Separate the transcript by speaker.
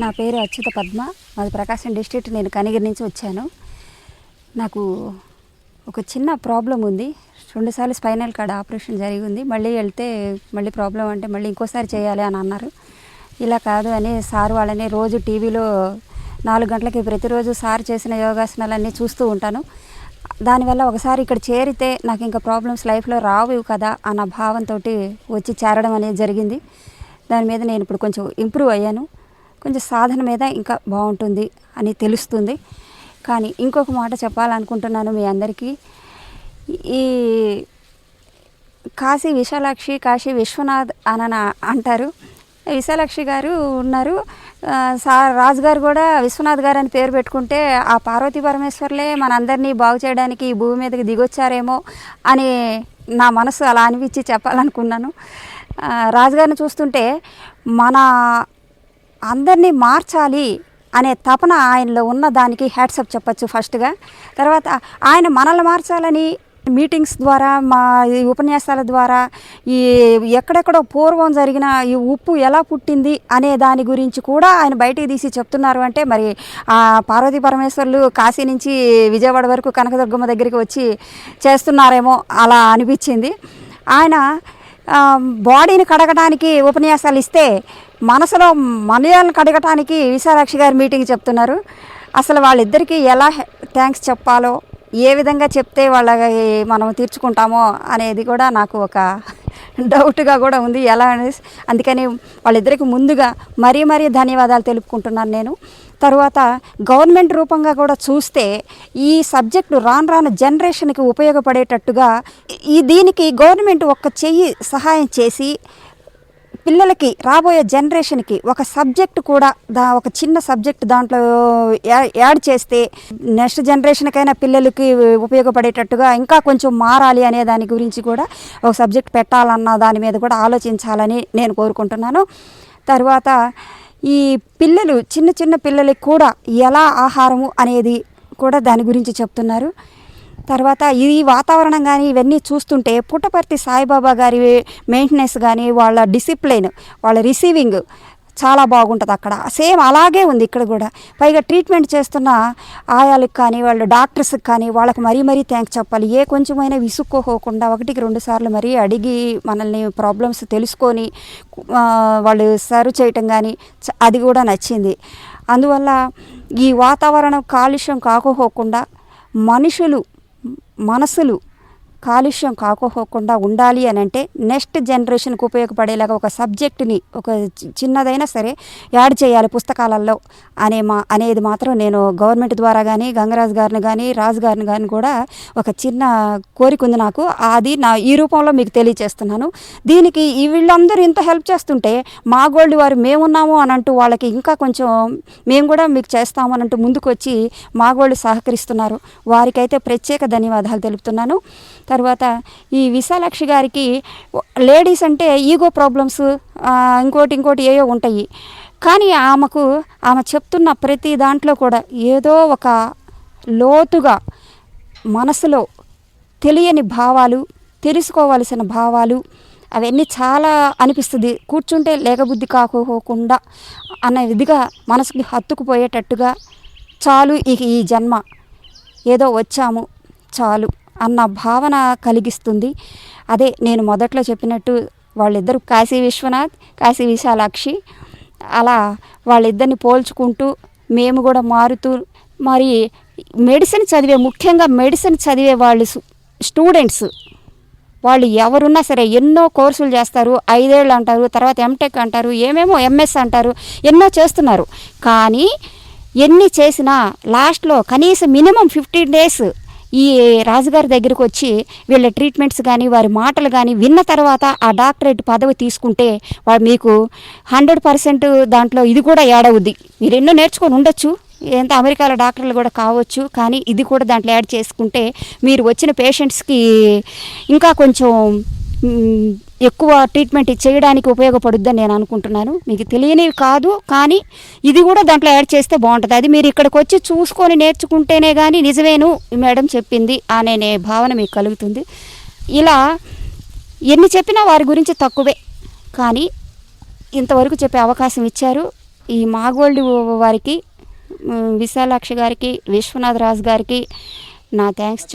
Speaker 1: నా పేరు అచ్యుత పద్మ. మాది ప్రకాశం డిస్ట్రిక్ట్. నేను కనిగిరి నుంచి వచ్చాను. నాకు ఒక చిన్న ప్రాబ్లం ఉంది. 2 సార్లు స్పైనల్ కార్డ్ ఆపరేషన్ జరిగింది. మళ్ళీ వెళ్తే మళ్ళీ ప్రాబ్లం అంటే మళ్ళీ ఇంకోసారి చేయాలి అని అన్నారు. ఇలా కాదు అని సార్ వాళ్ళని రోజు టీవీలో 4 గంటలకి ప్రతిరోజు సార్ చేసిన యోగాసనాలన్నీ చూస్తూ ఉంటాను. దానివల్ల ఒకసారి ఇక్కడ చేరితే నాకు ఇంకా ప్రాబ్లమ్స్ లైఫ్లో రావు కదా అన్న భావంతో వచ్చి చేరడం అనేది జరిగింది. దాని మీద నేను ఇప్పుడు కొంచెం ఇంప్రూవ్ అయ్యాను. కొంచెం సాధన మీద ఇంకా బాగుంటుంది అని తెలుస్తుంది. కానీ ఇంకొక మాట చెప్పాలనుకుంటున్నాను మీ అందరికీ. ఈ కాశీ విశాలాక్షి, కాశీ విశ్వనాథ్ అని అంటారు. విశాలాక్షి గారు ఉన్నారు, రాజుగారు కూడా విశ్వనాథ్ గారు అని పేరు పెట్టుకుంటే ఆ పార్వతీ పరమేశ్వర్లే మనందరినీ బాగు చేయడానికి ఈ భూమి మీదకి దిగొచ్చారేమో అని నా మనసు అలా అనిపించి చెప్పాలనుకున్నాను. రాజుగారిని చూస్తుంటే మన అందరినీ మార్చాలి అనే తపన ఆయనలో ఉన్న దానికి హ్యాట్సప్ చెప్పచ్చు ఫస్ట్గా. తర్వాత ఆయన మనల్ని మార్చాలని మీటింగ్స్ ద్వారా, మా ఈ ఉపన్యాసాల ద్వారా, ఈ ఎక్కడెక్కడో పూర్వం జరిగిన ఈ ఉప్పు ఎలా పుట్టింది అనే దాని గురించి కూడా ఆయన బయటికి తీసి చెప్తున్నారు. అంటే మరి ఆ పార్వతీ పరమేశ్వర్లు కాశీ నుంచి విజయవాడ వరకు కనకదుర్గమ్మ దగ్గరికి వచ్చి చేస్తున్నారేమో అలా అనిపించింది. ఆయన బాడీని కడగడానికి ఉపన్యాసాలు ఇస్తే మనసులో మనయాలను కడగటానికి విశాలాక్షి గారు మీటింగ్ చెప్తున్నారు. అసలు వాళ్ళిద్దరికీ ఎలా థ్యాంక్స్ చెప్పాలో, ఏ విధంగా చెప్తే వాళ్ళకి మనం తీర్చుకుంటామో అనేది కూడా నాకు ఒక డౌట్గా కూడా ఉంది. ఎలా అనేసి అందుకని వాళ్ళిద్దరికి ముందుగా మరీ ధన్యవాదాలు తెలుపుకుంటున్నాను నేను. తర్వాత గవర్నమెంట్ రూపంగా కూడా చూస్తే ఈ సబ్జెక్టు రాను జనరేషన్కి ఉపయోగపడేటట్టుగా దీనికి గవర్నమెంట్ ఒక చెయ్యి సహాయం చేసి పిల్లలకి, రాబోయే జనరేషన్కి ఒక సబ్జెక్టు కూడా ఒక చిన్న సబ్జెక్ట్ దాంట్లో యాడ్ చేస్తే నెక్స్ట్ జనరేషన్కైనా పిల్లలకి ఉపయోగపడేటట్టుగా ఇంకా కొంచెం మారాలి అనే దాని గురించి కూడా ఒక సబ్జెక్ట్ పెట్టాలన్న దాని మీద కూడా ఆలోచించాలని నేను కోరుకుంటున్నాను. తర్వాత ఈ పిల్లలు, చిన్న పిల్లలకి కూడా ఎలా ఆహారము అనేది కూడా దాని గురించి చెప్తున్నారు. తర్వాత ఈ వాతావరణం కానీ ఇవన్నీ చూస్తుంటే పుట్టపర్తి సాయిబాబా గారి మెయింటెనెన్స్ కానీ, వాళ్ళ డిసిప్లైన్, వాళ్ళ రిసీవింగ్ చాలా బాగుంటుంది అక్కడ. సేమ్ అలాగే ఉంది ఇక్కడ కూడా. పైగా ట్రీట్మెంట్ చేస్తున్న ఆయాలకు కానీ, వాళ్ళ డాక్టర్స్కి కానీ వాళ్ళకి మరీ థ్యాంక్స్ చెప్పాలి. ఏ కొంచెమైనా విసుక్కోకుండా 1-2 సార్లు మరీ అడిగి మనల్ని ప్రాబ్లమ్స్ తెలుసుకొని వాళ్ళు సర్వ్ చేయటం కానీ అది కూడా నచ్చింది. అందువల్ల ఈ వాతావరణం కాలుష్యం కాకపోకుండా మనసులు కాలుష్యం కాకపోకుండా ఉండాలి అని అంటే నెక్స్ట్ జనరేషన్కి ఉపయోగపడేలాగా ఒక సబ్జెక్టుని ఒక చిన్నదైనా సరే యాడ్ చేయాలి పుస్తకాలలో అనేది మాత్రం నేను గవర్నమెంట్ ద్వారా కానీ, గంగరాజు గారిని కానీ, రాజు గారిని కానీ కూడా ఒక చిన్న కోరిక ఉంది నాకు. అది ఈ రూపంలో మీకు తెలియచేస్తున్నాను. దీనికి వీళ్ళందరూ ఇంత హెల్ప్ చేస్తుంటే మా గోల్డ్ వారు మేమున్నాము అని అంటూ వాళ్ళకి ఇంకా కొంచెం మేము కూడా మీకు చేస్తాము అని అంటూ ముందుకు వచ్చి మా గోల్డ్ సహకరిస్తున్నారు. వారికైతే ప్రత్యేక ధన్యవాదాలు తెలుపుతున్నాను. తర్వాత ఈ విశాలాక్షి గారికి లేడీస్ అంటే ఈగో ప్రాబ్లమ్స్ ఇంకోటి ఏవో ఉంటాయి. కానీ ఆమె చెప్తున్న ప్రతి దాంట్లో కూడా ఏదో ఒక లోతుగా మనసులో తెలియని భావాలు, తెలుసుకోవాల్సిన భావాలు అవన్నీ చాలా అనిపిస్తుంది. కూర్చుంటే లేకబుద్ధి కాకపోకుండా అన్న విధిగా మనసుకి హత్తుకుపోయేటట్టుగా చాలు ఈ జన్మ ఏదో వచ్చాము చాలు అన్న భావన కలిగిస్తుంది. అదే నేను మొదట్లో చెప్పినట్టు వాళ్ళిద్దరు కాశీ విశ్వనాథ్, కాశీ విశాలాక్షి, అలా వాళ్ళిద్దరిని పోల్చుకుంటూ మేము కూడా మారుతూ, మరి ముఖ్యంగా మెడిసిన్ చదివే వాళ్ళు స్టూడెంట్స్ వాళ్ళు ఎవరున్నా సరే ఎన్నో కోర్సులు చేస్తారు. 5 ఏళ్ళు అంటారు, తర్వాత ఎంటెక్ అంటారు, ఏమేమో ఎంఎస్ అంటారు, ఎన్నో చేస్తున్నారు. కానీ ఎన్ని చేసినా లాస్ట్లో కనీసం మినిమం 15 days ఈ రాజుగారి దగ్గరికి వచ్చి వీళ్ళ ట్రీట్మెంట్స్ కానీ, వారి మాటలు కానీ విన్న తర్వాత ఆ డాక్టరేట్ పదవి తీసుకుంటే మీకు 100% దాంట్లో ఇది కూడా యాడ్ అవుద్ది. మీరు ఎన్నో నేర్చుకొని ఉండొచ్చు, ఎంత అమెరికాలో డాక్టర్లు కూడా కావచ్చు, కానీ ఇది కూడా దాంట్లో యాడ్ చేసుకుంటే మీరు వచ్చిన పేషెంట్స్కి ఇంకా కొంచెం ఎక్కువ ట్రీట్మెంట్ చేయడానికి ఉపయోగపడుద్దని నేను అనుకుంటున్నాను. మీకు తెలియనివి కాదు, కానీ ఇది కూడా దాంట్లో యాడ్ చేస్తే బాగుంటుంది. అది మీరు ఇక్కడికి వచ్చి చూసుకొని నేర్చుకుంటేనే కానీ నిజమేను మేడం చెప్పింది అనే భావన మీకు కలుగుతుంది. ఇలా ఎన్ని చెప్పినా వారి గురించి తక్కువే, కానీ ఇంతవరకు చెప్పే అవకాశం ఇచ్చారు. ఈ మాగోల్డ్ వారికి విశాలాక్షి గారికి విశ్వనాథ్ రాజు గారికి నా థ్యాంక్స్.